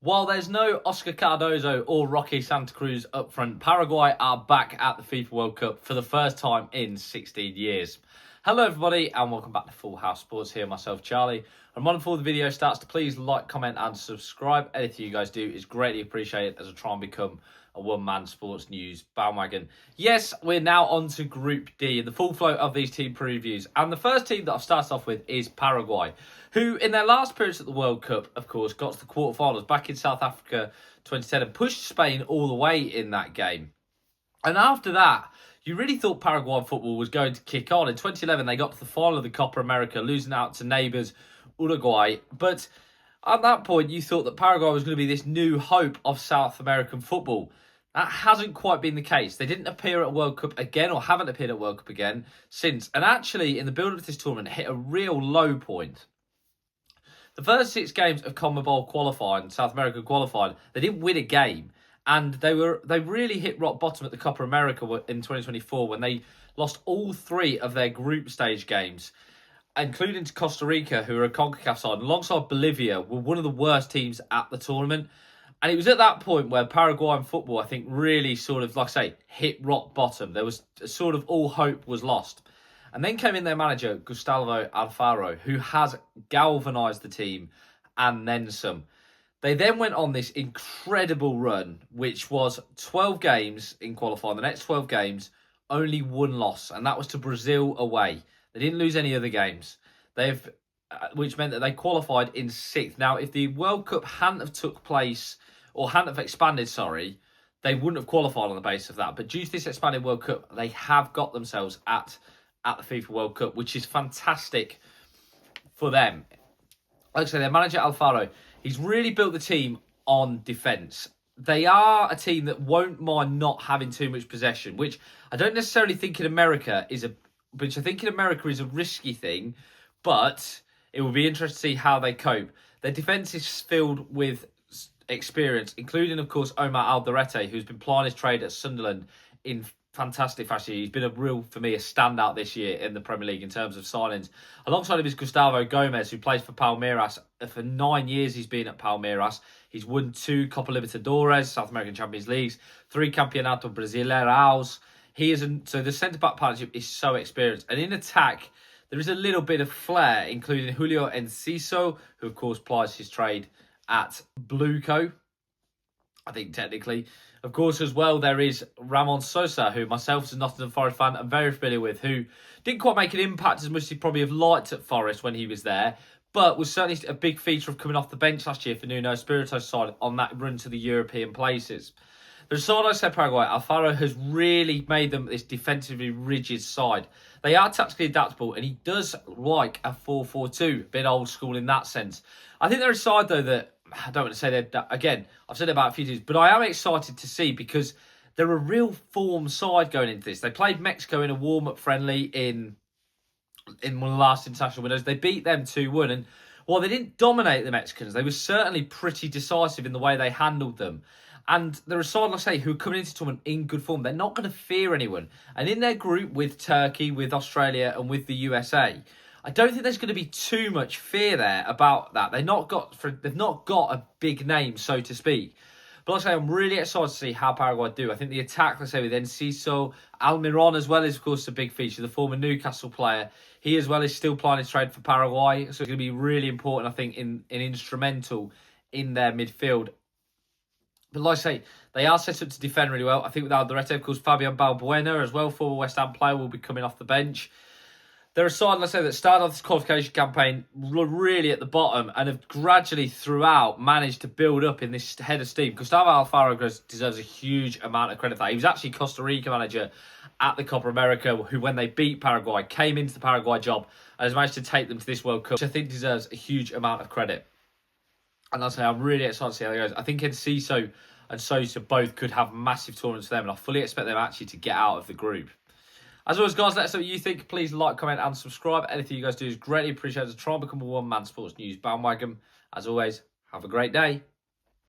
While there's no Oscar Cardozo or Rocky Santa Cruz up front, Paraguay are back at the FIFA World Cup for the first time in 16 years. Hello everybody and welcome back to Full House Sports. Here myself, Charlie. And before the video starts, to please like, comment and subscribe. Anything you guys do is greatly appreciated as I try and become a one-man sports news bandwagon. Yes, we're now on to Group D, the full flow of these team previews. And the first team that I've started off with is Paraguay, who in their last appearance at the World Cup, of course, got to the quarterfinals back in South Africa 2010 and pushed Spain all the way in that game. And after that, you really thought Paraguayan football was going to kick on. In 2011, they got to the final of the Copa America, losing out to neighbours Uruguay. But at that point, you thought that Paraguay was going to be this new hope of South American football. That hasn't quite been the case. They didn't appear at World Cup again, or haven't appeared at World Cup again since. And actually, in the build-up to this tournament, hit a real low point. The first 6 games of CONMEBOL qualifying, South America qualifying, they didn't win a game. And they really hit rock bottom at the Copa America in 2024 when they lost all 3 of their group stage games, including to Costa Rica, who are a CONCACAF side, alongside Bolivia, were one of the worst teams at the tournament. And it was at that point where Paraguayan football, I think, really sort of, like I say, hit rock bottom. There was sort of all hope was lost. And then came in their manager, Gustavo Alfaro, who has galvanised the team and then some. They then went on this incredible run, which was 12 games in qualifying. The next 12 games, only 1 loss, and that was to Brazil away. They didn't lose any other games, which meant that they qualified in 6th. Now, if the World Cup hadn't have took place, or hadn't have expanded, they wouldn't have qualified on the basis of that. But due to this expanded World Cup, they have got themselves at the FIFA World Cup, which is fantastic for them. Like I say, their manager, Alfaro, he's really built the team on defence. They are a team that won't mind not having too much possession, which I don't necessarily think in America is a risky thing, but it will be interesting to see how they cope. Their defence is filled with experience, including, of course, Omar Alderete, who's been plying his trade at Sunderland in fantastic fashion. He's been a standout this year in the Premier League in terms of signings. Alongside him is Gustavo Gomez, who plays for Palmeiras. For 9 years he's been at Palmeiras. He's won 2 Copa Libertadores, South American Champions Leagues, 3 Campeonato Brasileiraos. So the centre-back partnership is so experienced. And in attack, there is a little bit of flair, including Julio Enciso, who of course plies his trade at Blueco, I think technically. Of course, as well, there is Ramon Sosa, who myself as a Nottingham Forest fan am very familiar with, who didn't quite make an impact as much as he probably have liked at Forest when he was there, but was certainly a big feature of coming off the bench last year for Nuno Espirito's side on that run to the European places. The side I said, Paraguay, Alfaro has really made them this defensively rigid side. They are tactically adaptable, and he does like a 4-4-2, a bit old school in that sense. I think they're a side, though, that I don't want to say that again. I've said it about a few times, but I am excited to see because they're a real form side going into this. They played Mexico in a warm-up friendly in one of the last international windows. They beat them 2-1, and while they didn't dominate the Mexicans, they were certainly pretty decisive in the way they handled them. And they're a side, like I say, who are coming into the tournament in good form. They're not going to fear anyone. And in their group with Turkey, with Australia, and with the USA, I don't think there's going to be too much fear there about that. They've not got a big name, so to speak. But like I say, I'm really excited to see how Paraguay do. I think the attack, let's say, with Enciso, Almiron as well is, of course, a big feature. The former Newcastle player, he as well is still playing his trade for Paraguay. So it's going to be really important, I think, in instrumental in their midfield. But like I say, they are set up to defend really well. I think with Alderete, of course, Fabian Balbuena as well, former West Ham player, will be coming off the bench. They're a side, let's say, that started off this qualification campaign really at the bottom and have gradually throughout managed to build up in this head of steam. Gustavo Alfaro deserves a huge amount of credit for that. He was actually Costa Rica manager at the Copa America, who, when they beat Paraguay, came into the Paraguay job and has managed to take them to this World Cup, which I think deserves a huge amount of credit. And I'll say, I'm really excited to see how it goes. I think Enciso and Sosa both could have massive tournaments for them, and I fully expect them actually to get out of the group. As always, guys, let us know what you think. Please like, comment, and subscribe. Anything you guys do is greatly appreciated. Try and become a one-man sports news bandwagon. As always, have a great day.